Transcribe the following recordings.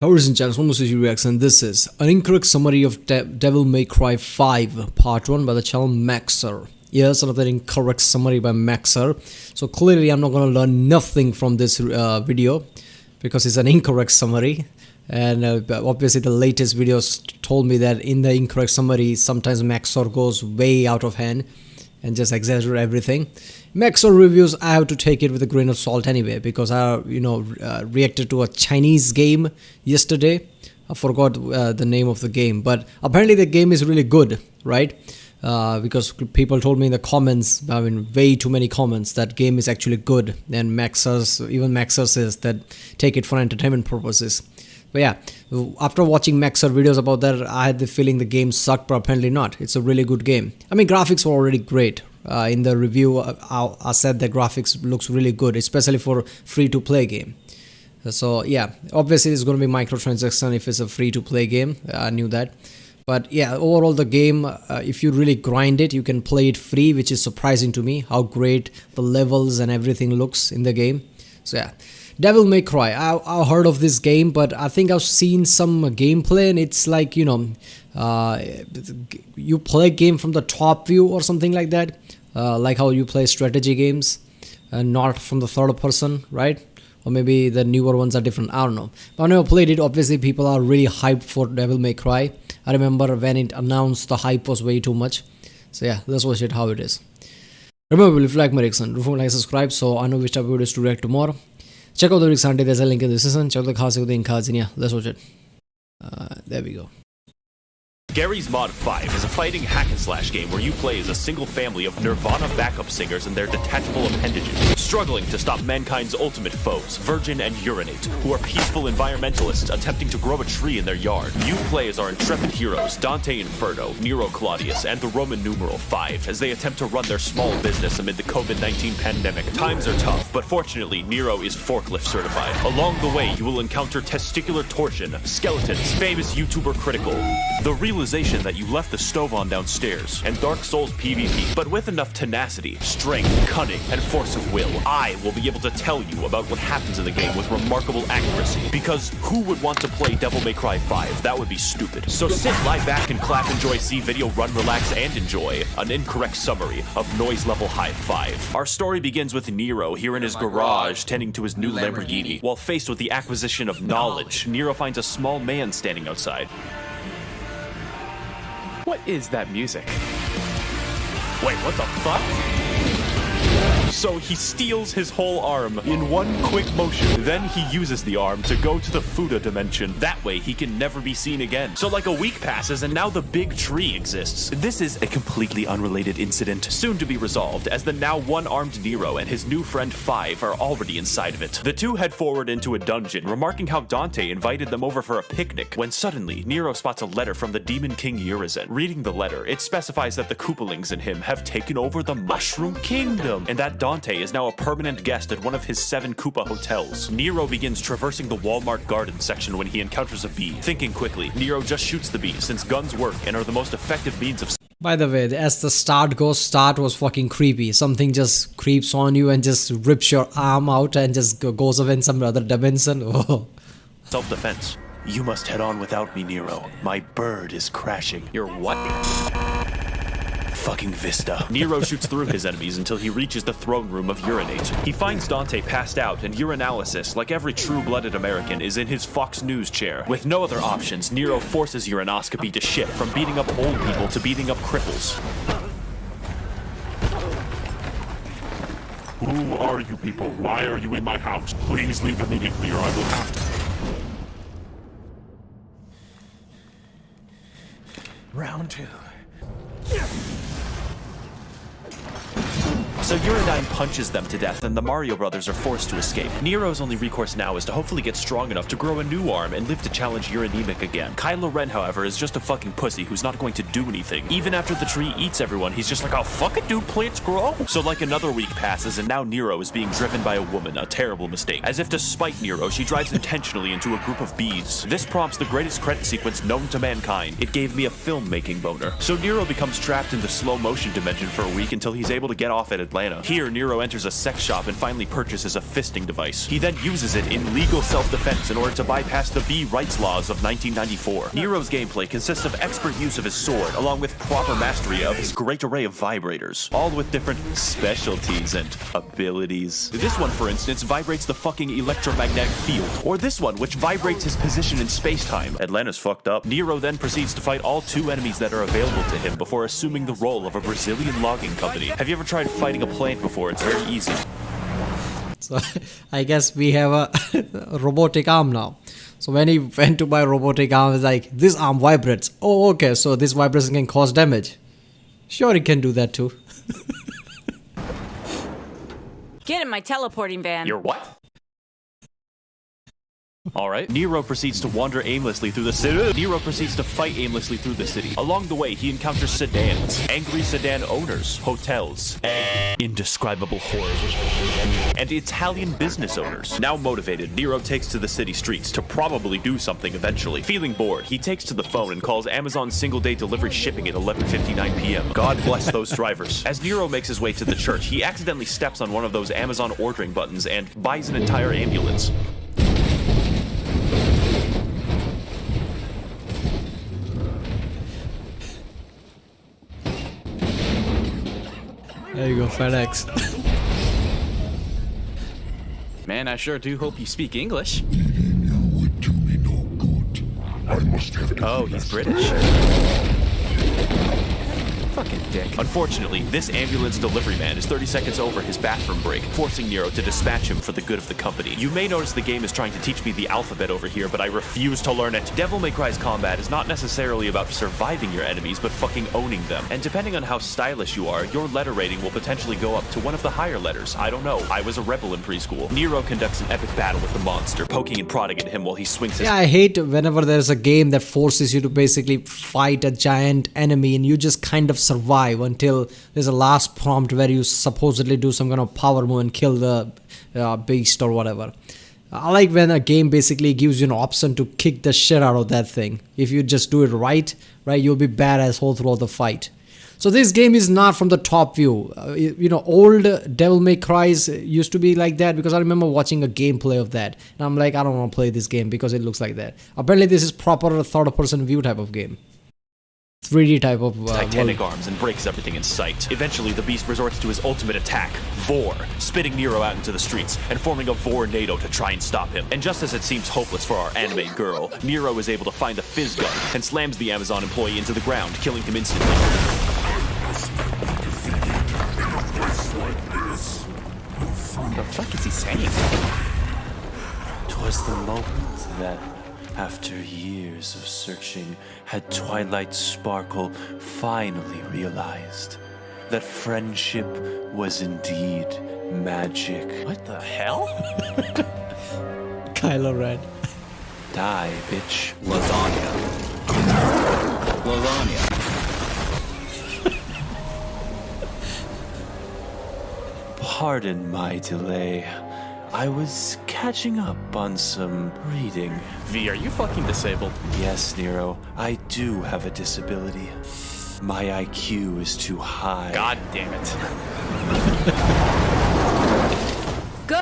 Ladies and gentlemen, Musashi Reacts, and this is an incorrect summary of Devil May Cry 5 Part 1 by the channel Maxer. Yes, another incorrect summary by Maxer. So clearly I'm not going to learn nothing from this video because it's an incorrect summary. And obviously the latest videos told me that in the incorrect summary sometimes Maxer goes way out of hand and just exaggerate everything. Maxer reviews, I have to take it with a grain of salt anyway, because I reacted to a Chinese game yesterday. I forgot the name of the game, but apparently the game is really good, right? Because people told me in the comments, I mean way too many comments, that game is actually good, and even Maxer says that take it for entertainment purposes. But yeah, after watching Maxer videos about that, I had the feeling the game sucked, but apparently not. It's a really good game. I mean, graphics were already great. In the review, I said the graphics looks really good, especially for free-to-play game. So yeah, obviously it's going to be microtransaction if it's a free-to-play game. I knew that. But yeah, overall the game, if you really grind it, you can play it free, which is surprising to me, how great the levels and everything looks in the game. So yeah. Devil May Cry, I heard of this game, but I think I've seen some gameplay, and it's like, you play a game from the top view or something like that, like how you play strategy games, and not from the third person, right? Or maybe the newer ones are different, I don't know. But I never played it. Obviously people are really hyped for Devil May Cry. I remember when it announced, the hype was way too much. So yeah, let's watch it how it is. Remember, if you like my reaction, don't forget to subscribe so I know which type of videos to react to more. Check out the lyrics and there's a link in the description. Check out the cards with the cards in here. Let's watch it. There we go. Garry's Mod 5 is a fighting hack-and-slash game where you play as a single family of Nirvana backup singers and their detachable appendages, struggling to stop mankind's ultimate foes, Virgin and Urinate, who are peaceful environmentalists attempting to grow a tree in their yard. You play as our intrepid heroes, Dante Inferno, Nero Claudius, and the Roman numeral 5, as they attempt to run their small business amid the COVID-19 pandemic. Times are tough, but fortunately, Nero is forklift certified. Along the way, you will encounter testicular torsion, skeletons, famous YouTuber Critical, the realization that you left the stove on downstairs, and Dark Souls PvP. But with enough tenacity, strength, cunning, and force of will, I will be able to tell you about what happens in the game with remarkable accuracy. Because who would want to play Devil May Cry 5? That would be stupid. So sit, lie back, and clap, enjoy, see video, run, relax, and enjoy an incorrect summary of Noise Level High 5. Our story begins with Nero here in his garage tending to his new Lamborghini. While faced with the acquisition of knowledge, Nero finds a small man standing outside. What is that music? Wait, what the fuck? So he steals his whole arm in one quick motion. Then he uses the arm to go to the Fuda dimension. That way he can never be seen again. So like a week passes and now the big tree exists. This is a completely unrelated incident, soon to be resolved, as the now one-armed Nero and his new friend Five are already inside of it. The two head forward into a dungeon, remarking how Dante invited them over for a picnic, when suddenly Nero spots a letter from the Demon King Urizen. Reading the letter, it specifies that the Koopalings and him have taken over the Mushroom Kingdom, and that Dante is now a permanent guest at one of his 7 Koopa hotels. Nero begins traversing the Walmart garden section when he encounters a bee. Thinking quickly, Nero just shoots the bee, since guns work and are the most effective means of... By the way, as the start goes, start was fucking creepy. Something just creeps on you and just rips your arm out and just goes away in some other dimension. Oh. Self-defense. You must head on without me, Nero. My bird is crashing. Your what? Fucking Vista. Nero shoots through his enemies until he reaches the throne room of Urinate. He finds Dante passed out, and Urinalysis, like every true-blooded American, is in his Fox News chair. With no other options, Nero forces Urinoscopy to shift from beating up old people to beating up cripples. Who are you people? Why are you in my house? Please leave immediately or I will have to. Round 2. So Uridyne punches them to death, and the Mario brothers are forced to escape. Nero's only recourse now is to hopefully get strong enough to grow a new arm and live to challenge Uranemic again. Kylo Ren, however, is just a fucking pussy who's not going to do anything. Even after the tree eats everyone, he's just like, oh, fuck it, dude, plants grow. So like another week passes, and now Nero is being driven by a woman, a terrible mistake. As if to spite Nero, she drives intentionally into a group of bees. This prompts the greatest credit sequence known to mankind. It gave me a filmmaking boner. So Nero becomes trapped in the slow motion dimension for a week until he's able to get off at Atlantis. Atlanta. Here, Nero enters a sex shop and finally purchases a fisting device. He then uses it in legal self-defense in order to bypass the B rights laws of 1994. Nero's gameplay consists of expert use of his sword, along with proper mastery of his great array of vibrators, all with different specialties and abilities. This one, for instance, vibrates the fucking electromagnetic field, or this one, which vibrates his position in space-time. Atlanta's fucked up. Nero then proceeds to fight all 2 enemies that are available to him before assuming the role of a Brazilian logging company. Have you ever tried fighting a plant before? It's very easy. So I guess we have a robotic arm now. So when he went to buy robotic arm, it's like, this arm vibrates. Oh, okay, so this vibration can cause damage. Sure, he can do that too. Get in my teleporting van. You're what? Alright. Nero proceeds to wander aimlessly through the city. Nero proceeds to fight aimlessly through the city. Along the way, he encounters sedans, angry sedan owners, hotels, indescribable horrors, and Italian business owners. Now motivated, Nero takes to the city streets to probably do something eventually. Feeling bored, he takes to the phone and calls Amazon single-day delivery shipping at 11:59 p.m. God bless those drivers. As Nero makes his way to the church, he accidentally steps on one of those Amazon ordering buttons and buys an entire ambulance. There you go, FedEx. Man, I sure do hope you speak English. Oh, he's British. Fucking dick. Unfortunately, this ambulance delivery man is 30 seconds over his bathroom break, forcing Nero to dispatch him for the good of the company. You may notice the game is trying to teach me the alphabet over here, but I refuse to learn it. Devil May Cry's combat is not necessarily about surviving your enemies, but fucking owning them. And depending on how stylish you are, your letter rating will potentially go up to one of the higher letters. I don't know. I was a rebel in preschool. Nero conducts an epic battle with the monster, poking and prodding at him while he swings his... Yeah, I hate whenever there's a game that forces you to basically fight a giant enemy and you just kind of survive until there's a last prompt where you supposedly do some kind of power move and kill the beast or whatever. I like when a game basically gives you an option to kick the shit out of that thing. If you just do it right, you'll be badass all throughout the fight. So this game is not from the top view. Old Devil May Cry's used to be like that because I remember watching a gameplay of that. And I'm like, I don't want to play this game because it looks like that. Apparently this is proper third-person view type of game. 3D type of Titanic arms and breaks everything in sight. Eventually, the beast resorts to his ultimate attack, Vor, spitting Nero out into the streets and forming a Vor-nado to try and stop him. And just as it seems hopeless for our anime girl, Nero is able to find the fizz gun and slams the Amazon employee into the ground, killing him instantly. What the fuck is he saying? 'Twas the moment that, after years of searching, had Twilight Sparkle finally realized that friendship was indeed magic. What the hell? Kylo Ren. Die, bitch. Lasagna. Lasagna. Pardon my delay. I was catching up on some reading. V, are you fucking disabled? Yes, Nero, I do have a disability. My IQ is too high. God damn it. Go!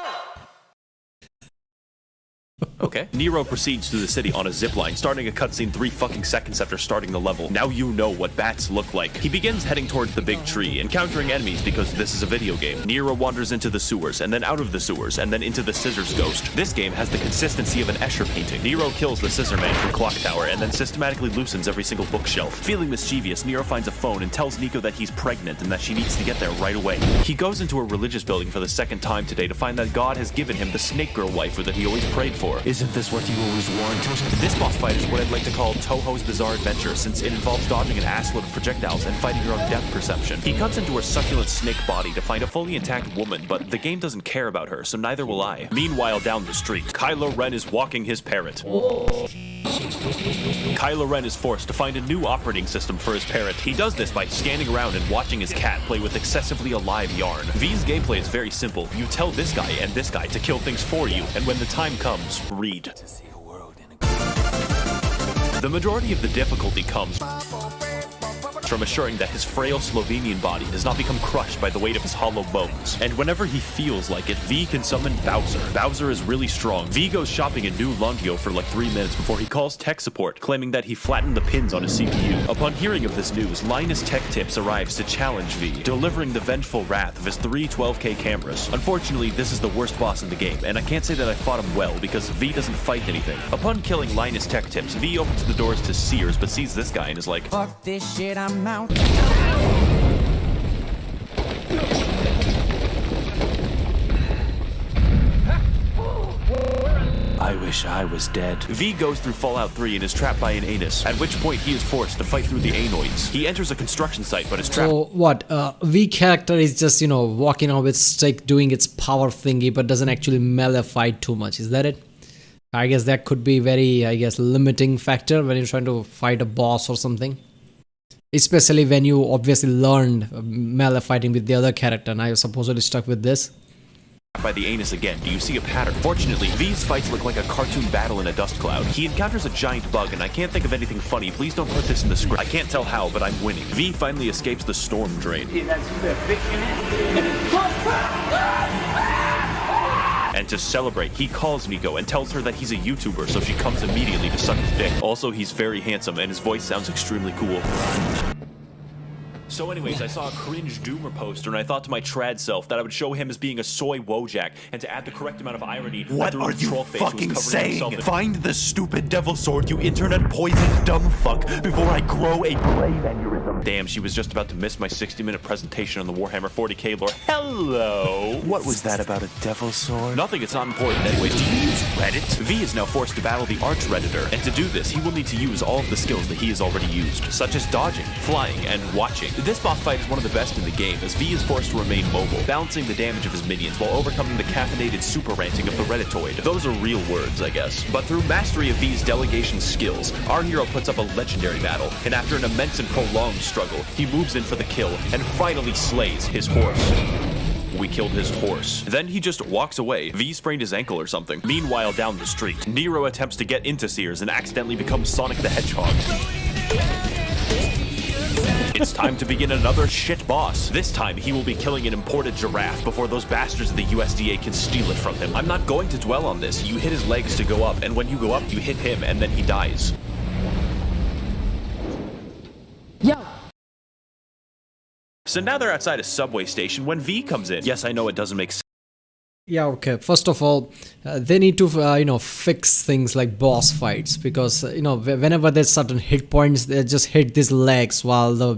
Okay. Nero proceeds through the city on a zipline, starting a cutscene 3 fucking seconds after starting the level. Now you know what bats look like. He begins heading towards the big tree, encountering enemies because this is a video game. Nero wanders into the sewers, and then out of the sewers, and then into the Scissors Ghost. This game has the consistency of an Escher painting. Nero kills the Scissor Man from Clock Tower, and then systematically loosens every single bookshelf. Feeling mischievous, Nero finds a phone and tells Nico that he's pregnant and that she needs to get there right away. He goes into a religious building for the second time today to find that God has given him the Snake Girl waifu that he always prayed for. Isn't this what you always wanted? This boss fight is what I'd like to call Touhou's Bizarre Adventure, since it involves dodging an assload of projectiles and fighting your own depth perception. He cuts into her succulent snake body to find a fully intact woman, but the game doesn't care about her, so neither will I. Meanwhile, down the street, Kylo Ren is walking his parrot. Kylo Ren is forced to find a new operating system for his parrot. He does this by standing around and watching his cat play with excessively alive yarn. V's gameplay is very simple. You tell this guy and this guy to kill things for you, and when the time comes, read. The majority of the difficulty comes from assuring that his frail Slovenian body does not become crushed by the weight of his hollow bones. And whenever he feels like it, V can summon Bowser. Bowser is really strong. V goes shopping in New Longyo for like 3 minutes before he calls tech support, claiming that he flattened the pins on his CPU. Upon hearing of this news, Linus Tech Tips arrives to challenge V, delivering the vengeful wrath of his 3 12K cameras. Unfortunately, this is the worst boss in the game, and I can't say that I fought him well because V doesn't fight anything. Upon killing Linus Tech Tips, V opens the doors to Sears but sees this guy and is like, Fuck this shit, I'm out. I wish I was dead. V goes through Fallout 3 and is trapped by an anus, at which point he is forced to fight through the anoids. He enters a construction site but is trapped. So what? V character is just walking out with stick, doing its power thingy, but doesn't actually melee fight too much. Is that it? I guess that could be very limiting factor when you're trying to fight a boss or something. Especially when you obviously learned melee fighting with the other character. Now you're supposedly stuck with this. By the anus again. Do you see a pattern? Fortunately, V's fights look like a cartoon battle in a dust cloud. He encounters a giant bug, and I can't think of anything funny. Please don't put this in the script. I can't tell how, but I'm winning. V finally escapes the storm drain. And to celebrate, he calls Nico and tells her that he's a YouTuber, so she comes immediately to suck his dick. Also, he's very handsome, and his voice sounds extremely cool. So anyways, I saw a cringe Doomer poster and I thought to my trad self that I would show him as being a soy Wojak and to add the correct amount of irony. What are you fucking saying? Find the stupid devil sword, you internet poisoned dumb fuck, before I grow a brain aneurysm. Damn, she was just about to miss my 60-minute presentation on the Warhammer 40k lore. Hello! What was that about a devil sword? Nothing, it's not important anyways. Do you use Reddit? V is now forced to battle the Arch Redditor, and to do this, he will need to use all of the skills that he has already used, such as dodging, flying, and watching. This boss fight is one of the best in the game, as V is forced to remain mobile, balancing the damage of his minions while overcoming the caffeinated super ranting of the Redditoid. Those are real words, I guess. But through mastery of V's delegation skills, our hero puts up a legendary battle, and after an immense and prolonged struggle, he moves in for the kill and finally slays his horse. We killed his horse. Then he just walks away. V sprained his ankle or something. Meanwhile, down the street, Nero attempts to get into Sears and accidentally becomes Sonic the Hedgehog. It's time to begin another shit boss. This time, he will be killing an imported giraffe before those bastards at the USDA can steal it from him. I'm not going to dwell on this. You hit his legs to go up, and when you go up, you hit him, and then he dies. Yo. So now they're outside a subway station when V comes in. Yes, I know it doesn't make sense. Yeah, okay. First of all, they need to, fix things like boss fights because, whenever there's certain hit points, they just hit these legs while the,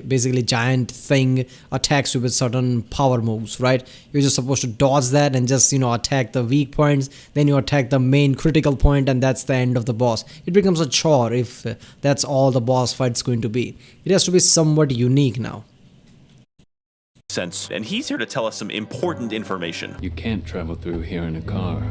basically giant thing attacks you with certain power moves, right? You're just supposed to dodge that and just, attack the weak points. Then you attack the main critical point and that's the end of the boss. It becomes a chore if that's all the boss fight's going to be. It has to be somewhat unique now. And he's here to tell us some important information. You can't travel through here in a car.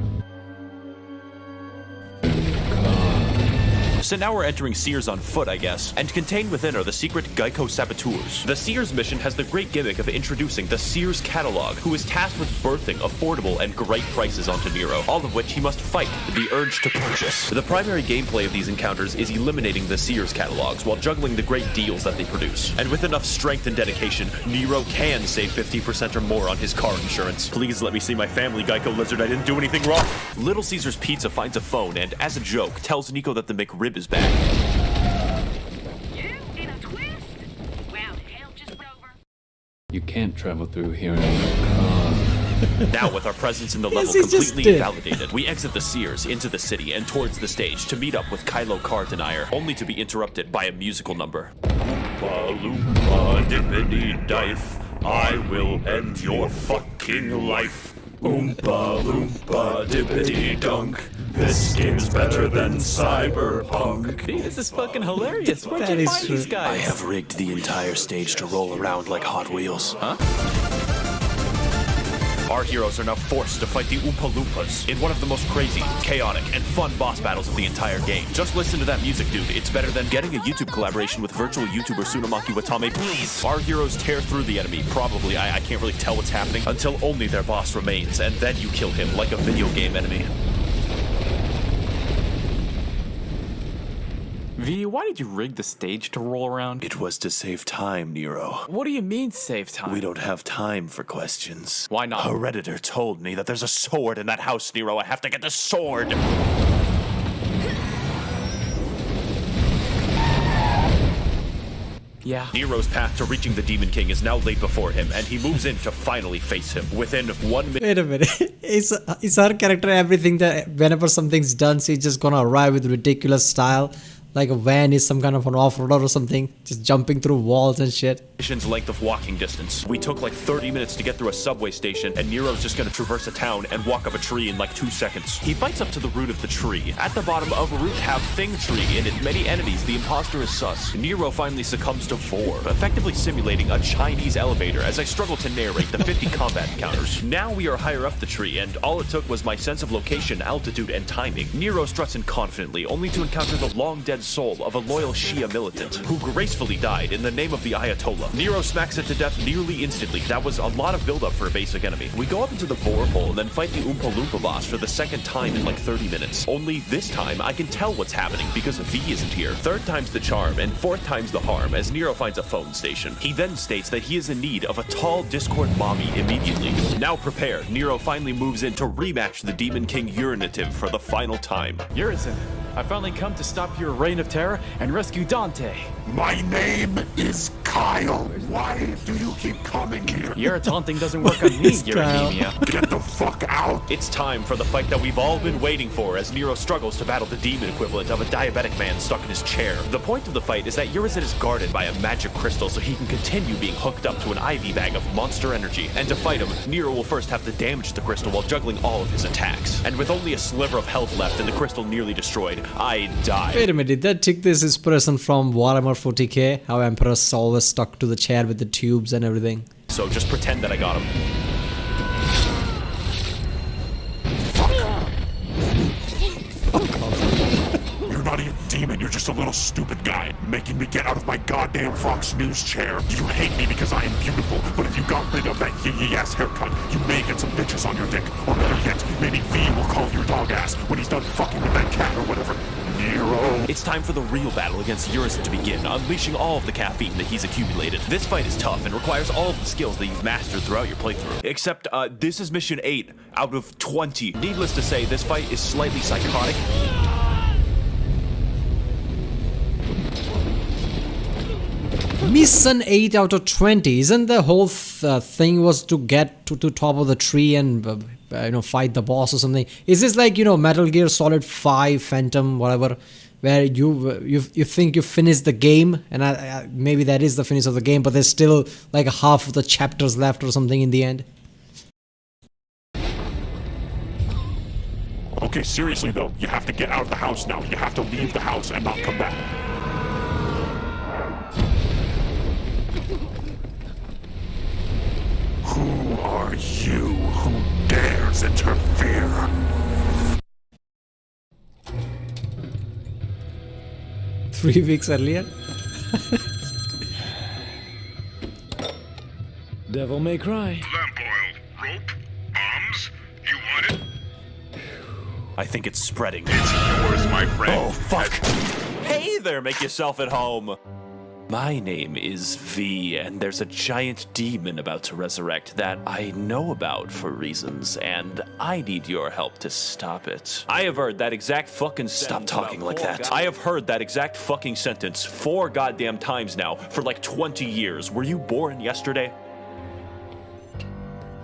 So now we're entering Sears on foot, I guess, and contained within are the secret Geico saboteurs. The Sears mission has the great gimmick of introducing the Sears catalog, who is tasked with birthing affordable and great prices onto Nero, all of which he must fight the urge to purchase. The primary gameplay of these encounters is eliminating the Sears catalogs while juggling the great deals that they produce. And with enough strength and dedication, Nero can save 50% or more on his car insurance. Please let me see my family, Geico Lizard, I didn't do anything wrong. Little Caesar's Pizza finds a phone and, as a joke, tells Nico that the McRib is back. You can't travel through here in a car. Now, with our presence in the level he just completely did. invalidated, we exit the Sears into the city and towards the stage to meet up with Kylo Car Denier, only to be interrupted by a musical number. Oompa loompa dippity dife, I will end your fucking life. Oompa loompa dippity dunk, this game's better than Cyberpunk. This is fucking hilarious. Where'd That you is find true. these guys? I have rigged the entire stage to roll around like Hot Wheels. Huh? Our heroes are now forced to fight the Oompa Loompas in one of the most crazy, chaotic, and fun boss battles of the entire game. Just listen to that music, dude. It's better than getting a YouTube collaboration with virtual YouTuber Tsunamaki Watame, please. Our heroes tear through the enemy, probably, I can't really tell what's happening, until only their boss remains, and then you kill him like a video game enemy. V, why did you rig the stage to roll around? It was to save time, Nero. What do you mean save time? We don't have time for questions. Why not? Hereditor told me that there's a sword in that house, Nero. I have to get the sword. Yeah. Nero's path to reaching the Demon King is now laid before him, and he moves in to finally face him. Within 1 minute. Wait a minute. Is her character everything that whenever something's done, she's just gonna arrive with ridiculous style? Like a van is some kind of an off-roader or something, just jumping through walls and shit. Mission's length of walking distance. We took like 30 minutes to get through a subway station, and Nero's just gonna traverse a town and walk up a tree in like 2 seconds. He bites up to the root of the tree. At the bottom of a root have Thing Tree in it many entities. The imposter is sus. Nero finally succumbs to 4, effectively simulating a Chinese elevator as I struggle to narrate the 50 combat encounters. Now we are higher up the tree, and all it took was my sense of location, altitude, and timing. Nero struts in confidently, only to encounter the long-dead soul of a loyal Shia militant, who gracefully died in the name of the Ayatollah. Nero smacks it to death nearly instantly. That was a lot of buildup for a basic enemy. We go up into the borehole and then fight the Oompa Loompa boss for the second time in like 30 minutes. Only this time, I can tell what's happening because V isn't here. Third time's the charm, and fourth time's the harm, as Nero finds a phone station. He then states that he is in need of a tall Discord mommy immediately. Now prepared, Nero finally moves in to rematch the Demon King Urinative for the final time. Urizen, I finally come to stop your reign of terror and rescue Dante. My name is Kyle. Why do you keep coming here? Your taunting doesn't work on me, is Kyle? Uremia. Get the fuck out. It's time for the fight that we've all been waiting for as Nero struggles to battle the demon equivalent of a diabetic man stuck in his chair. The point of the fight is that Urizen is guarded by a magic crystal so he can continue being hooked up to an IV bag of monster energy. And to fight him, Nero will first have to damage the crystal while juggling all of his attacks. And with only a sliver of health left and the crystal nearly destroyed, I die. Wait a minute, did that take this inspiration from Warhammer 40k? How Emperor's always stuck to the chair with the tubes and everything. So just pretend that I got him. You're not even a demon, you're just a little stupid guy, making me get out of my goddamn Fox News chair. You hate me because I am beautiful, but if you got rid of that yee-yee-ass haircut, you may get some bitches on your dick. Or better yet, maybe V will call your dog ass when he's done fucking with that cat or whatever. Nero. It's time for the real battle against Urizen to begin, unleashing all of the caffeine that he's accumulated. This fight is tough and requires all of the skills that you've mastered throughout your playthrough. Except, this is mission 8 out of 20. Needless to say, this fight is slightly psychotic. Mission 8 out of 20. Isn't the whole thing was to get to top of the tree and fight the boss or something? Is this like Metal Gear Solid 5 Phantom whatever, where you think you finished the game and maybe that is the finish of the game, but there's still like half of the chapters left or something in the end? Okay, seriously though, you have to get out of the house now. You have to leave the house and not come back. Who are you? Who dares interfere? Three weeks earlier? Devil may cry. Lamp oil, rope, bombs. You want it? I think it's spreading. It's yours, my friend. Oh, fuck. Hey there, make yourself at home. My name is V, and there's a giant demon about to resurrect that I know about for reasons, and I need your help to stop it. I have heard that exact fucking sentence. Stop talking like that. I have heard that exact fucking sentence 4 goddamn times now for like 20 years. Were you born yesterday?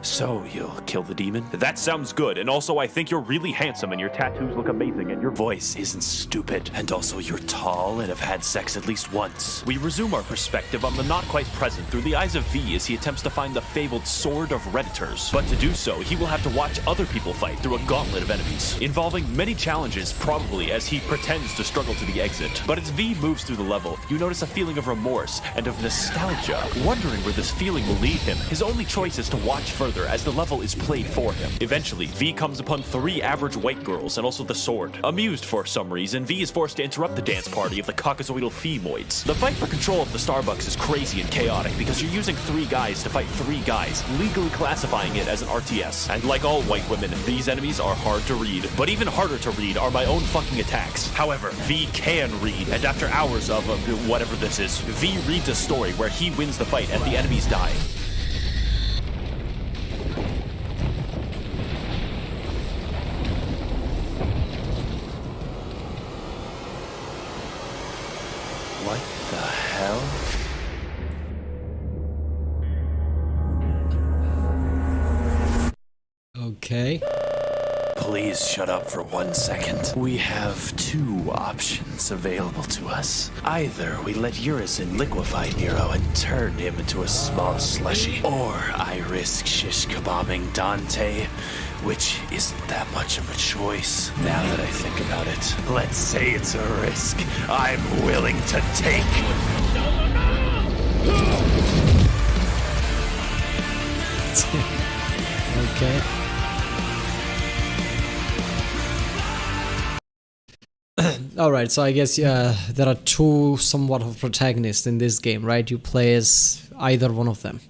So, you'll kill the demon? That sounds good, and also I think you're really handsome and your tattoos look amazing and your voice isn't stupid. And also you're tall and have had sex at least once. We resume our perspective on the not quite present through the eyes of V as he attempts to find the fabled Sword of Redditors. But to do so, he will have to watch other people fight through a gauntlet of enemies, involving many challenges probably as he pretends to struggle to the exit. But as V moves through the level, you notice a feeling of remorse and of nostalgia. Wondering where this feeling will lead him, his only choice is to watch further further as the level is played for him. Eventually, V comes upon 3 average white girls and also the sword. Amused for some reason, V is forced to interrupt the dance party of the Caucasoidal Femoids. The fight for control of the Starbucks is crazy and chaotic because you're using 3 guys to fight 3 guys, legally classifying it as an RTS. And like all white women, these enemies are hard to read. But even harder to read are my own fucking attacks. However, V can read, and after hours of whatever this is, V reads a story where he wins the fight and the enemies die. What the hell? Okay. Please shut up for 1 second. We have 2 options available to us. Either we let Urizen liquefy Nero and turn him into a small slushy, or I risk shish kebabbing Dante, which isn't that much of a choice. Now that I think about it, let's say it's a risk I'm willing to take. Okay. Alright, so I guess there are 2 somewhat of protagonists in this game, right? You play as either one of them,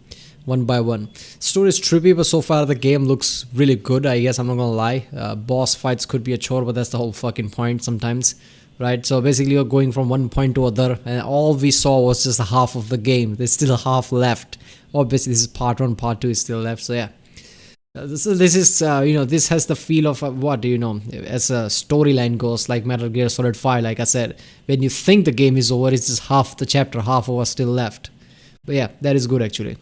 one by one. Story is trippy, but so far the game looks really good, I guess, I'm not gonna lie. Boss fights could be a chore, but that's the whole fucking point sometimes, right? So basically you're going from one point to other, and all we saw was just half of the game. There's still half left. Obviously this is part 1, part 2 is still left, so yeah. This is you know, this has the feel of what, you know, as a storyline goes, like Metal Gear Solid 5, like I said. When you think the game is over, it's just half the chapter, half of us still left. But yeah, that is good actually.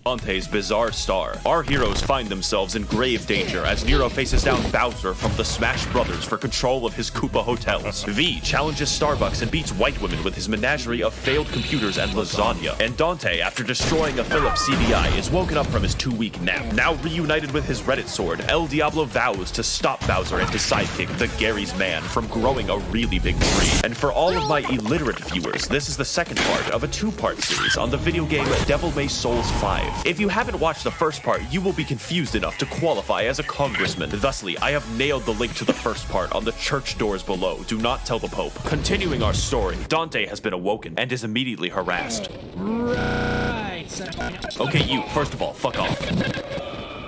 Dante's bizarre star. Our heroes find themselves in grave danger as Nero faces down Bowser from the Smash Brothers for control of his Koopa hotels. V challenges Starbucks and beats white women with his menagerie of failed computers and lasagna. And Dante, after destroying a Philips CDI, is woken up from his 2-week nap. Now reunited with his Reddit sword, El Diablo vows to stop Bowser and his sidekick, the Gary's Man, from growing a really big tree. And for all of my illiterate viewers, this is the second part of a 2-part series on the video game Devil May Souls 5. If you haven't watched the first part, you will be confused enough to qualify as a congressman. Thusly, I have nailed the link to the first part on the church doors below. Do not tell the Pope. Continuing our story, Dante has been awoken and is immediately harassed. Right. Okay, you, first of all, fuck off.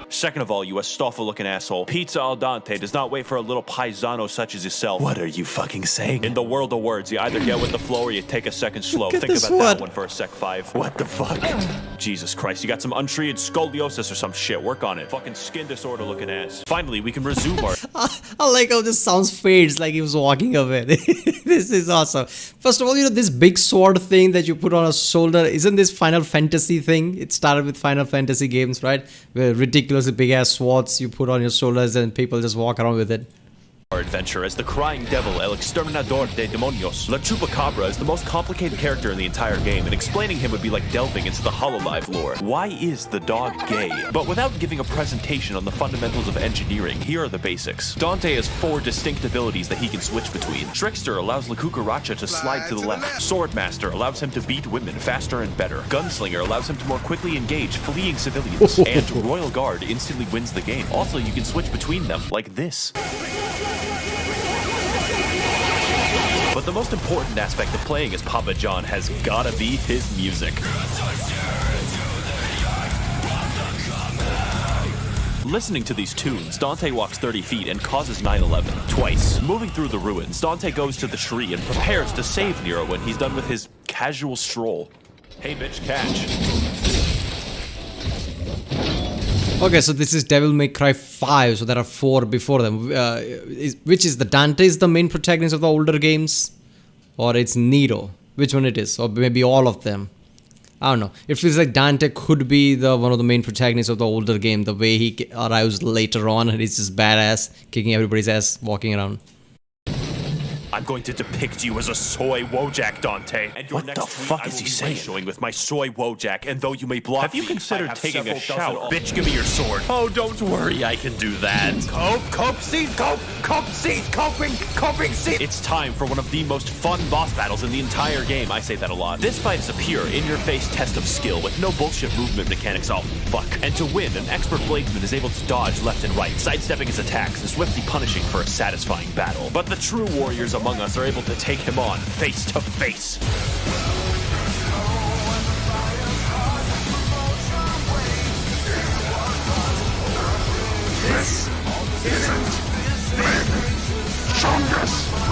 Second of all, you Astolfo-looking asshole, Pizza al Dante does not wait for a little paisano such as yourself. What are you fucking saying? In the world of words, you either get with the flow or you take a second slow. Look at Think this about one. that one for a sec 5. What the fuck? Jesus Christ, you got some untreated scoliosis or some shit. Work on it. Fucking skin disorder looking ass. Finally, we can resume our... I like how this sounds fades like he was walking away. This is awesome. First of all, you know, this big sword thing that you put on a shoulder, isn't this Final Fantasy thing? It started with Final Fantasy games, right? Where ridiculously big ass swords you put on your shoulders and people just walk around with it. Our adventure as the crying devil El Exterminador de Demonios. La Chupacabra is the most complicated character in the entire game, and explaining him would be like delving into the Hololive lore. Why is the dog gay? But without giving a presentation on the fundamentals of engineering, here are the basics. Dante has 4 distinct abilities that he can switch between. Trickster allows La Cucaracha to slide to the left. Swordmaster allows him to beat women faster and better. Gunslinger allows him to more quickly engage fleeing civilians. And Royal Guard instantly wins the game. Also, you can switch between them, like this. But the most important aspect of playing as Papa John has gotta be his music. Listening to these tunes, Dante walks 30 feet and causes 9/11 twice. Moving through the ruins, Dante goes to the tree and prepares to save Nero when he's done with his casual stroll. Hey bitch, catch. Okay, so this is Devil May Cry 5, so there are 4 before them. Which is the Dante is the main protagonist of the older games? Or it's Nero? Which one it is? Or maybe all of them? I don't know. It feels like Dante could be one of the main protagonists of the older game, the way he arrives later on and he's just badass, kicking everybody's ass, walking around. I'm I'm going to depict you as a soy Wojak, Dante. And your What next the tweet, fuck I is will he be saying? showing with my soy Wojak, and though you may block Have you me, considered I have taking a several shower? dozen- Bitch, give me your sword. Oh, don't worry, I can do that. Cope seed. It's time for one of the most fun boss battles in the entire game. I say that a lot. This fight is a pure, in-your-face test of skill with no bullshit movement mechanics. Oh, fuck. And to win, an expert bladesman is able to dodge left and right, sidestepping his attacks and swiftly punishing for a satisfying battle. But the true warriors among us are able to take him on face to face.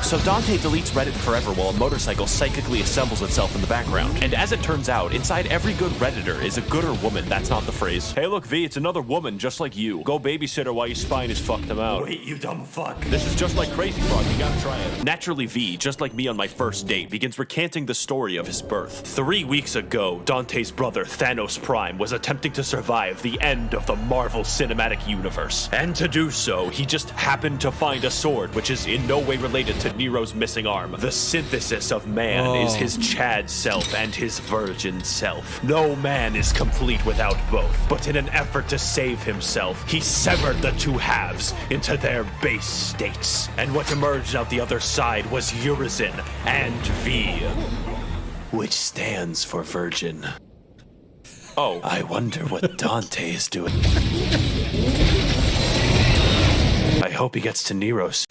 So Dante deletes Reddit forever while a motorcycle psychically assembles itself in the background. And as it turns out, inside every good Redditor is a gooder woman. That's not the phrase. Hey look, V, it's another woman just like you. Go babysit her while your spine is fucked him out. Wait, you dumb fuck. This is just like Crazy Frog, you gotta try it. Naturally, V, just like me on my first date, begins recanting the story of his birth. 3 weeks ago, Dante's brother, Thanos Prime, was attempting to survive the end of the Marvel Cinematic Universe. And to do so, he just happened to find a sword, which is in no way related to Nero's missing arm. The synthesis of man is his Chad self and his virgin self. No man is complete without both, but in an effort to save himself, he severed the two halves into their base states. And what emerged out the other side was Urizen and V, Which stands for virgin. Oh, I wonder what Dante is doing. I hope he gets to Nero's.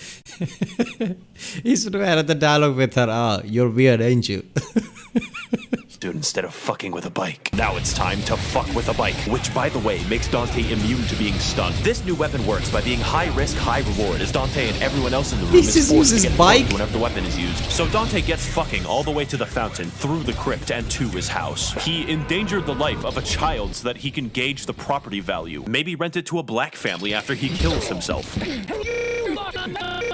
He should have had the dialogue with her. Ah, you're weird, ain't you? Dude, instead of fucking with a bike. now it's time to fuck with a bike, which, by the way, makes Dante immune to being stunned. This new weapon works by being high risk, high reward, as Dante and everyone else in the room He is just forced to uses get bike? fucked whenever the weapon is used. So Dante gets fucking all the way to the fountain, through the crypt, and to his house. He endangered the life of a child so that he can gauge the property value. Maybe rent it to a black family after he kills himself.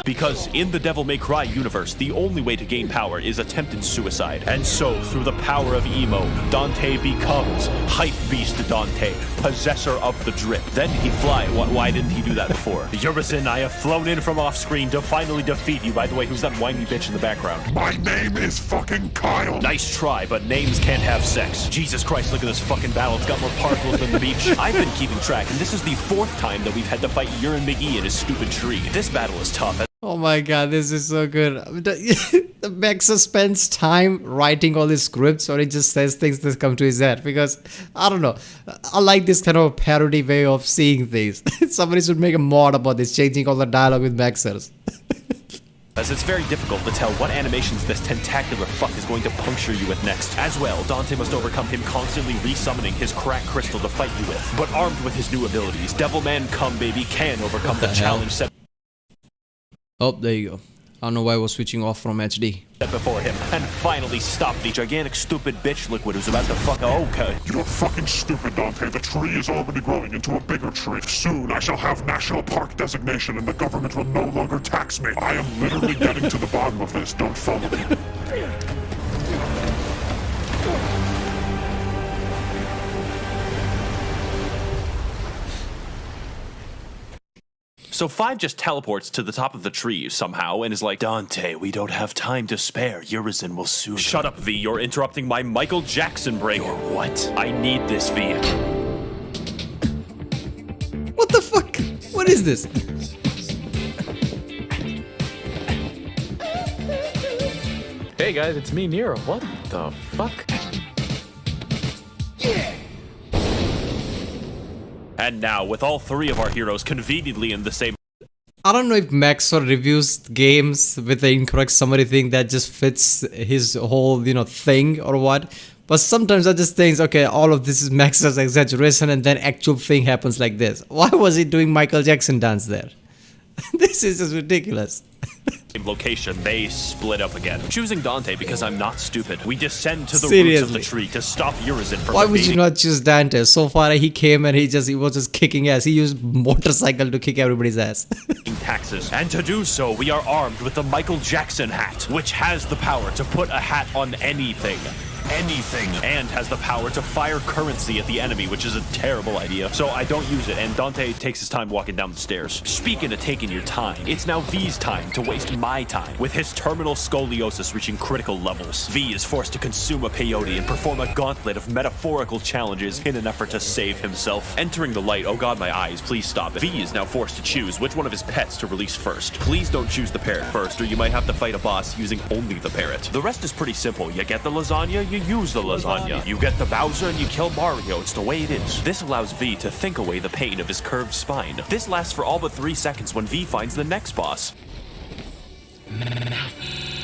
Because in the Devil May Cry universe, the only way to gain power is attempted suicide. And so, through the power of emo, Dante becomes Hype Beast Dante, possessor of the drip. Then he fly. Why didn't he do that before? Urizen, I have flown in from off screen to finally defeat you. By the way, who's that whiny bitch in the background? My name is fucking Kyle. Nice try, but names can't have sex. Jesus Christ, look at this fucking battle. It's got more particles than the beach. I've been keeping track, and this is the 4th time that we've had to fight Urine McGee in his stupid tree. This battle is tough. Oh my god, this is so good. The Maxa spends time writing all these scripts, or he just says things that come to his head. Because, I don't know, I like this kind of parody way of seeing things. Somebody should make a mod about this, changing all the dialogue with Maxers. As it's very difficult to tell what animations this tentacular fuck is going to puncture you with next. As well, Dante must overcome him constantly resummoning his crack crystal to fight you with. But armed with his new abilities, Devilman Come Baby can overcome the challenge set Oh, there you go. I don't know why I was switching off from HD. before him, and finally stop the gigantic stupid bitch liquid who's about to fuck. Okay. You're fucking stupid, Dante. The tree is already growing into a bigger tree. Soon I shall have national park designation and the government will no longer tax me. I am literally getting to the bottom of this. Don't follow me. So 5 just teleports to the top of the tree somehow and is like, Dante, we don't have time to spare. Urizen will soon. shut up, V, you're interrupting my Michael Jackson break. Or what? I need this, V. What the fuck? What is this? Hey guys, it's me, Nero. What the fuck? And now, with all 3 of our heroes conveniently in the same I don't know if Maxor reviews games with the incorrect summary thing that just fits his whole, thing or what. But sometimes I just think, okay, all of this is Maxor's exaggeration and then actual thing happens like this. Why was he doing Michael Jackson dance there? This is just ridiculous. location, they split up again. Choosing Dante because I'm not stupid. We descend to the roots Seriously. of the tree to stop Urizen from Why would you defeating not choose Dante? So far he came and he was just kicking ass. He used motorcycle to kick everybody's ass. taxes. And to do so, we are armed with the Michael Jackson hat, which has the power to put a hat on anything. anything, and has the power to fire currency at the enemy, which is a terrible idea. So I don't use it, and Dante takes his time walking down the stairs. Speaking of taking your time, it's now V's time to waste my time. With his terminal scoliosis reaching critical levels, V is forced to consume a peyote and perform a gauntlet of metaphorical challenges in an effort to save himself. Entering the light, oh god, my eyes, please stop it. V is now forced to choose which one of his pets to release first. Please don't choose the parrot first, or you might have to fight a boss using only the parrot. The rest is pretty simple. You get the lasagna, you use the lasagna. You get the Bowser and you kill Mario. It's the way it is. This allows V to think away the pain of his curved spine. This lasts for all but 3 seconds when V finds the next boss.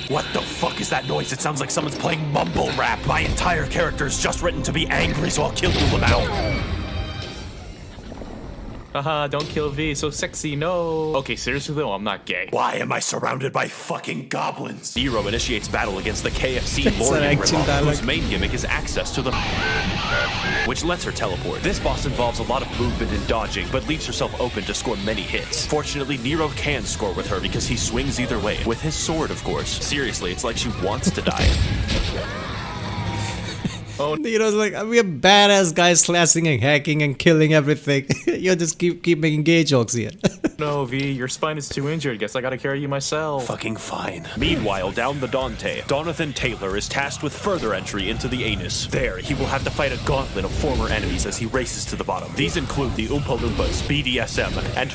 What the fuck is that noise? It sounds like someone's playing mumble rap. My entire character is just written to be angry, so I'll kill you, Lamau. Haha, don't kill V, so sexy, no. Okay, seriously though, I'm not gay. Why am I surrounded by fucking goblins? Nero initiates battle against the KFC That's Lord an in action Rimmel, dialogue. whose main gimmick is access to the which lets her teleport. This boss involves a lot of movement and dodging, but leaves herself open to score many hits. Fortunately, Nero can score with her because he swings either way. With his sword, of course. Seriously, it's like she wants to die. You know, it's like, we are badass guys slashing and hacking and killing everything. You just keep making gay jokes here. No, V, your spine is too injured. Guess I gotta carry you myself. Fucking fine. Meanwhile, down the Dante, Donathan Taylor is tasked with further entry into the anus. There, he will have to fight a gauntlet of former enemies as he races to the bottom. These include the Oompa Loompas, BDSM, and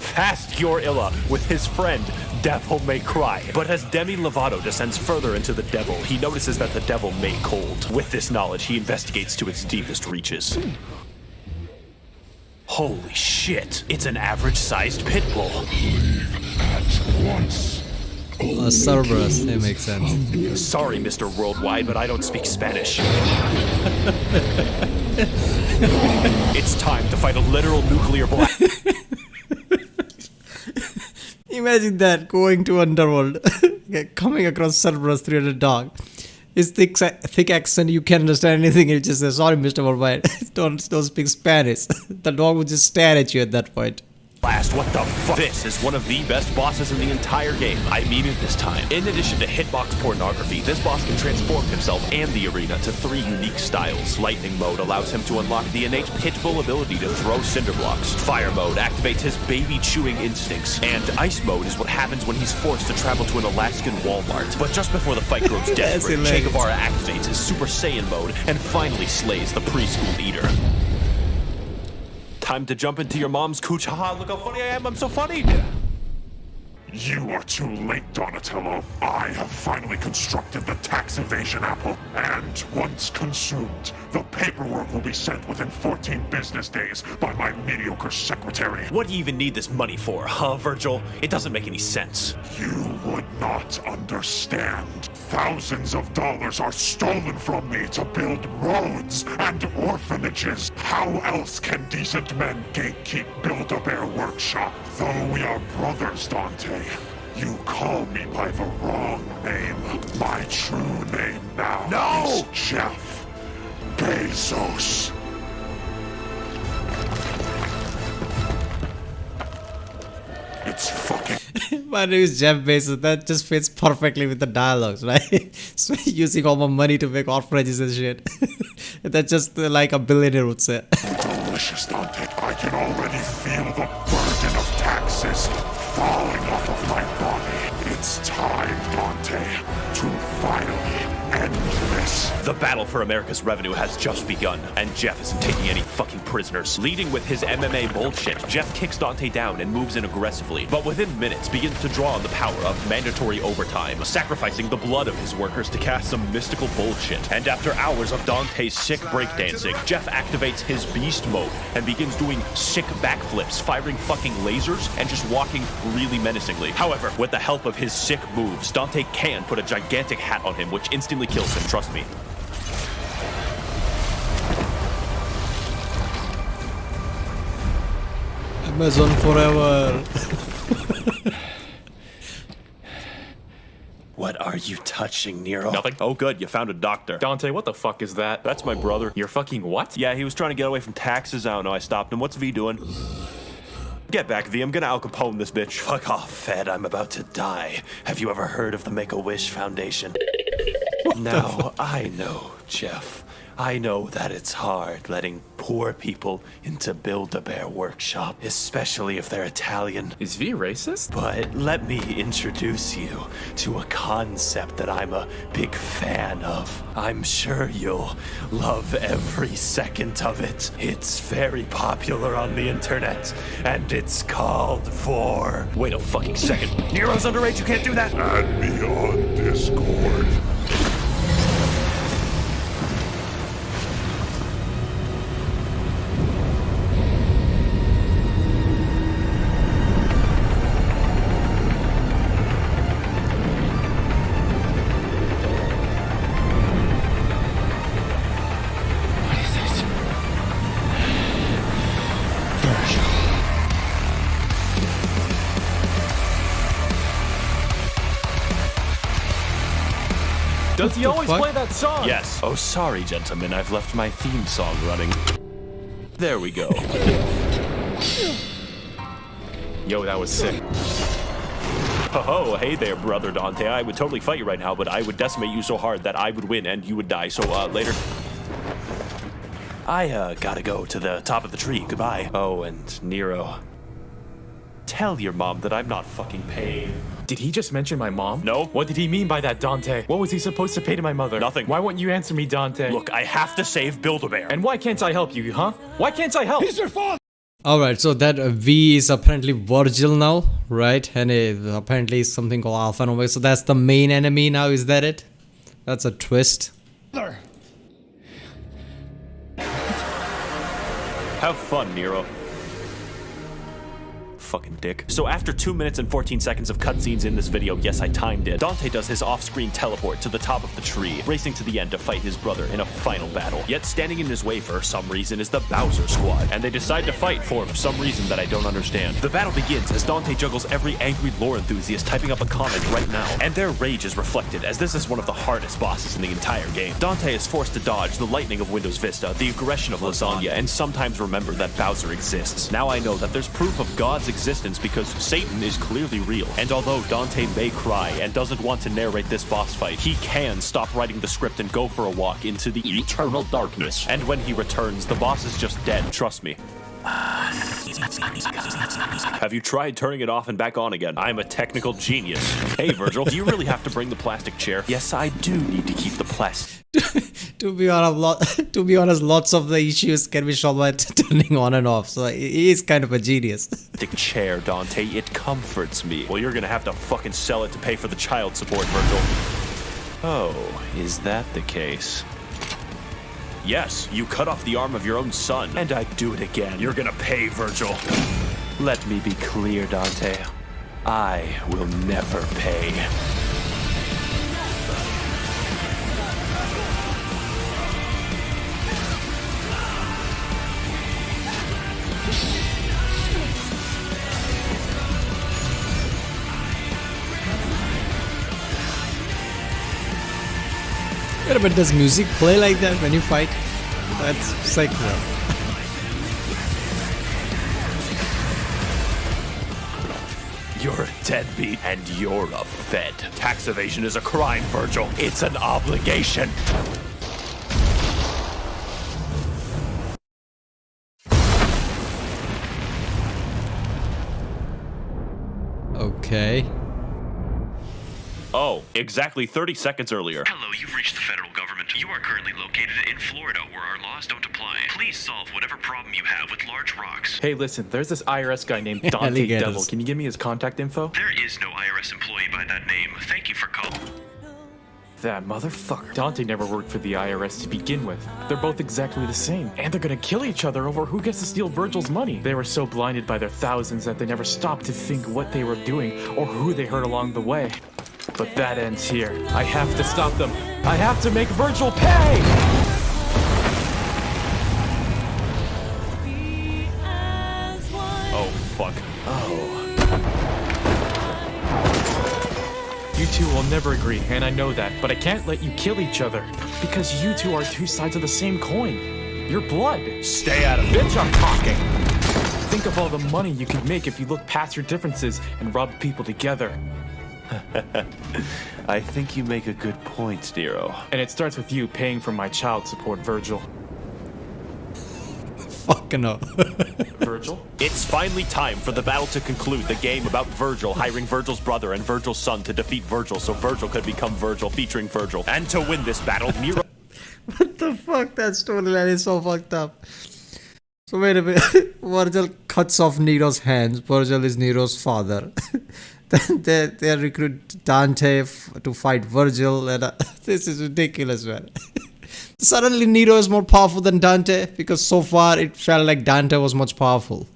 Fast Your Illa with his friend, Devil May Cry. But as Demi Lovato descends further into the devil, he notices that the devil may cold. With this knowledge, he investigates to its deepest reaches. Holy shit, it's an average-sized pit bull. Cerberus, it makes sense. Sorry, Mr. Worldwide, but I don't speak Spanish. It's time to fight a literal nuclear blast. Imagine that, going to Underworld, coming across Cerberus 300 dog. His thick accent, you can't understand anything. He just says, sorry, Mr. Worldwide, don't speak Spanish. The dog would just stare at you at that point. What the fuck? This is one of the best bosses in the entire game. I mean it this time. In addition to hitbox pornography, this boss can transform himself and the arena to 3 unique styles. Lightning mode allows him to unlock the innate pitbull ability to throw cinder blocks. Fire mode activates his baby chewing instincts. And ice mode is what happens when he's forced to travel to an Alaskan Walmart. But just before the fight grows desperate, Che Guevara activates his Super Saiyan mode and finally slays the preschool eater. Time to jump into your mom's cooch. Haha, look how funny I am. I'm so funny. You are too late, Donatello. I have finally constructed the tax evasion apple, and once consumed, the paperwork will be sent within 14 business days by my mediocre secretary. What do you even need this money for, huh, Virgil? It doesn't make any sense. You would not understand. Thousands of dollars are stolen from me to build roads and orphanages. How else can decent men gatekeep Build-A-Bear Workshop? Though we are brothers, Dante, you call me by the wrong name. My true name now is Jeff Bezos. It's fucking... My name is Jeff Bezos. That just fits perfectly with the dialogues, right? So using all my money to make orphanages and shit. That's just like a billionaire would say. delicious, Dante. I can already feel the burden of taxes falling off of my body. It's time, Dante, to finally end this. The battle for America's revenue has just begun, and Jeff isn't taking any fucking prisoners. Leading with his MMA bullshit, Jeff kicks Dante down and moves in aggressively, but within minutes begins to draw on the power of mandatory overtime, sacrificing the blood of his workers to cast some mystical bullshit. And after hours of Dante's sick breakdancing, Jeff activates his beast mode and begins doing sick backflips, firing fucking lasers, and just walking really menacingly. However, with the help of his sick moves, Dante can put a gigantic hat on him, which instantly kills him, trust me. Amazon forever. What are you touching, Nero? Nothing. Oh good, you found a doctor. Dante, what the fuck is that? That's my brother. You're fucking what? Yeah, he was trying to get away from taxes. I don't know, I stopped him. What's V doing? Get back, V. I'm gonna Al Capone this bitch. Fuck off, Fed. I'm about to die. Have you ever heard of the Make-A-Wish Foundation? Now, I know, Jeff. I know that it's hard letting poor people into Build-A-Bear Workshop, especially if they're Italian. Is V racist? But let me introduce you to a concept that I'm a big fan of. I'm sure you'll love every second of it. It's very popular on the internet, and it's called Vor. Wait a fucking second. Nero's underage, you can't do that! Add me on Discord. Does he always fuck? play that song? Yes. Oh, sorry, gentlemen. I've left my theme song running. There we go. Yo, that was sick. Oh, hey there, brother Dante. I would totally fight you right now, but I would decimate you so hard that I would win and you would die. So, later. I gotta go to the top of the tree. Goodbye. Oh, and Nero. Tell your mom that I'm not fucking paying. Did he just mention my mom? No. What did he mean by that, Dante? What was he supposed to pay to my mother? Nothing. Why won't you answer me, Dante? Look, I have to save Build-A-Bear. And why can't I help you, huh? Why can't I help? Alright, so that V is apparently Virgil now, right? And apparently something called Alpha and Omega. So that's the main enemy now, is that it? That's a twist. Have fun, Nero. Fucking dick. So after 2 minutes and 14 seconds of cutscenes in this video, yes, I timed it, Dante does his off-screen teleport to the top of the tree, racing to the end to fight his brother in a final battle. Yet standing in his way for some reason is the Bowser Squad, and they decide to fight for some reason that I don't understand. The battle begins as Dante juggles every angry lore enthusiast typing up a comment right now, and their rage is reflected as this is one of the hardest bosses in the entire game. Dante is forced to dodge the lightning of Windows Vista, the aggression of Lasagna, and sometimes remember that Bowser exists. Now I know that there's proof of God's existence because Satan is clearly real, and although Dante may cry and doesn't want to narrate this boss fight, he can stop writing the script and go for a walk into the eternal darkness. And when he returns, the boss is just dead, trust me. Have you tried turning it off and back on again? I'm a technical genius. Hey, Virgil, do you really have to bring the plastic chair? Yes, I do need to keep the plastic. To be honest, lots of the issues can be solved by turning on and off. So he is kind of a genius. Chair, Dante, it comforts me. Well, you're gonna have to fucking sell it to pay for the child support, Virgil. Oh, is that the case? Yes, you cut off the arm of your own son, and I'd do it again. You're gonna pay, Virgil. Let me be clear, Dante. I will never pay. Wait, but does music play like that when you fight? That's sick, bro. You're a deadbeat, and you're a fed. Tax evasion is a crime, Virgil. It's an obligation. Okay. Oh, exactly 30 seconds earlier. Hello, you've reached the federal government. You are currently located in Florida, where our laws don't apply. Please solve whatever problem you have with large rocks. Hey, listen, there's this IRS guy named Dante Alligators. Devil. Can you give me his contact info? There is no IRS employee by that name. Thank you for calling. That motherfucker. Dante never worked for the IRS to begin with. They're both exactly the same. And they're gonna kill each other over who gets to steal Virgil's money. They were so blinded by their thousands that they never stopped to think what they were doing or who they hurt along the way. But that ends here. I have to stop them. I have to make Virgil pay! Oh, fuck. You two will never agree, and I know that, but I can't let you kill each other. Because you two are two sides of the same coin. You're blood. Stay out of it. Bitch, I'm talking. Think of all the money you could make if you look past your differences and rub people together. I think you make a good point, Nero. And it starts with you paying for my child support, Virgil. Fucking hell. Virgil? It's finally time for the battle to conclude, the game about Virgil hiring Virgil's brother and Virgil's son to defeat Virgil so Virgil could become Virgil, featuring Virgil. And to win this battle, Nero... What the fuck? That storyline is so fucked up. So wait a minute. Virgil cuts off Nero's hands. Virgil is Nero's father. Then they recruit Dante to fight Virgil. And, this is ridiculous, man. Suddenly Nero is more powerful than Dante because so far it felt like Dante was much powerful.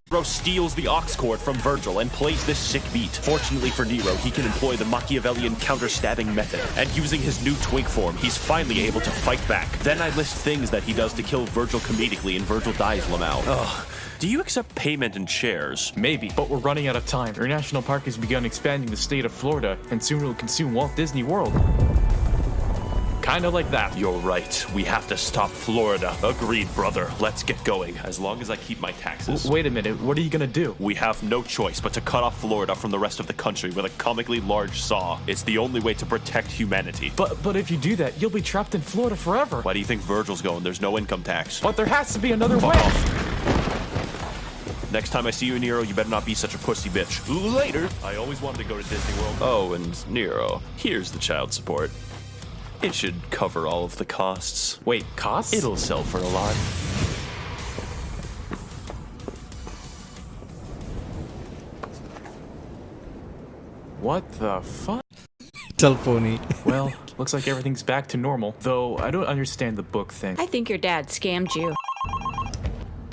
Nero steals the aux cord from Virgil and plays this sick beat. Fortunately for Nero, he can employ the Machiavellian counter-stabbing method. And using his new twink form, he's finally able to fight back. Then I list things that he does to kill Virgil comedically, and Virgil dies Lamau. Ugh. Do you accept payment in shares? Maybe, but we're running out of time. Our national park has begun expanding the state of Florida, and soon it'll consume Walt Disney World. Kinda like that. You're right. We have to stop Florida. Agreed, brother. Let's get going. As long as I keep my taxes. Wait a minute, what are you gonna do? We have no choice but to cut off Florida from the rest of the country with a comically large saw. It's the only way to protect humanity. But if you do that, you'll be trapped in Florida forever. Why do you think Virgil's going? There's no income tax. But there has to be another Fuck way. off. Next time I see you, Nero, you better not be such a pussy bitch. Later. I always wanted to go to Disney World. Oh, and Nero, here's the child support. It should cover all of the costs. Wait, costs? It'll sell for a lot. What the fuck? Telephony. Well, looks like everything's back to normal. Though, I don't understand the book thing. I think your dad scammed you.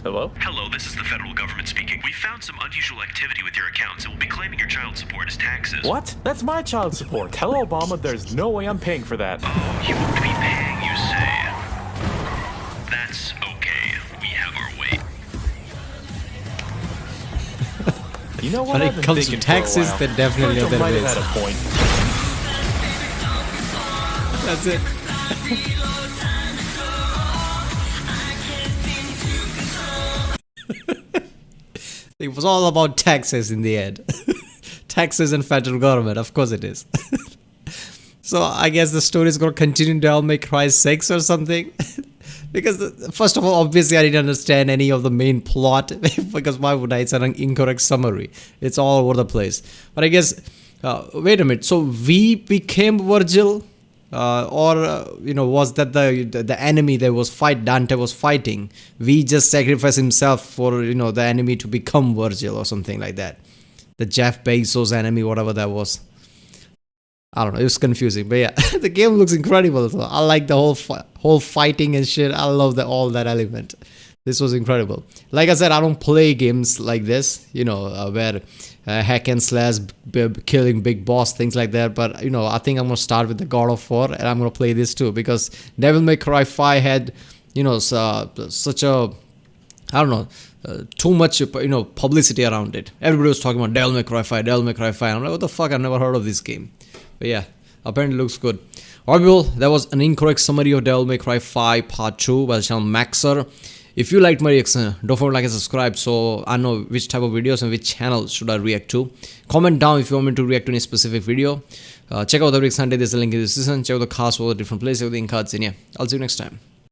Hello? Hello, this is the federal government speaking. We found some unusual activity with your accounts and will be claiming your child support as taxes. What? That's my child support. Tell Obama there's no way I'm paying for that. Oh, you won't be paying, you say? That's okay. We have our way. You know what? When I've it been comes to thinking for a taxes, while. they're definitely Virgil other might ways. have had a point. That's it. It was all about taxes in the end. Taxes and federal government, of course it is. So I guess the story is going to continue Devil May Cry 6 or something. Because first of all, obviously I didn't understand any of the main plot. Because why would I? It's an incorrect summary. It's all over the place. But I guess, wait a minute. So we became Virgil? Was that the enemy that was Dante was fighting? We just sacrificed himself for, the enemy to become Virgil or something like that. The Jeff Bezos enemy, whatever that was. I don't know, it was confusing, but yeah, the game looks incredible. So I like the whole fighting and shit. I love all that element. This was incredible. Like I said, I don't play games like this, where hack and slash, killing big boss, things like that. But I think I'm gonna start with the God of War, and I'm gonna play this too because Devil May Cry 5 had, such a, I don't know, too much, publicity around it. Everybody was talking about Devil May Cry 5, Devil May Cry 5. I'm like, what the fuck? I've never heard of this game. But yeah, apparently looks good. Alright people, that was an incorrect summary of Devil May Cry 5 Part 2 by the channel Maxer. If you liked my reaction, don't forget to like and subscribe so I know which type of videos and which channel should I react to. Comment down if you want me to react to any specific video. Check out the Rick Sunday, there's a link in the description. Check out the cast for the different places, everything cards in here. I'll see you next time.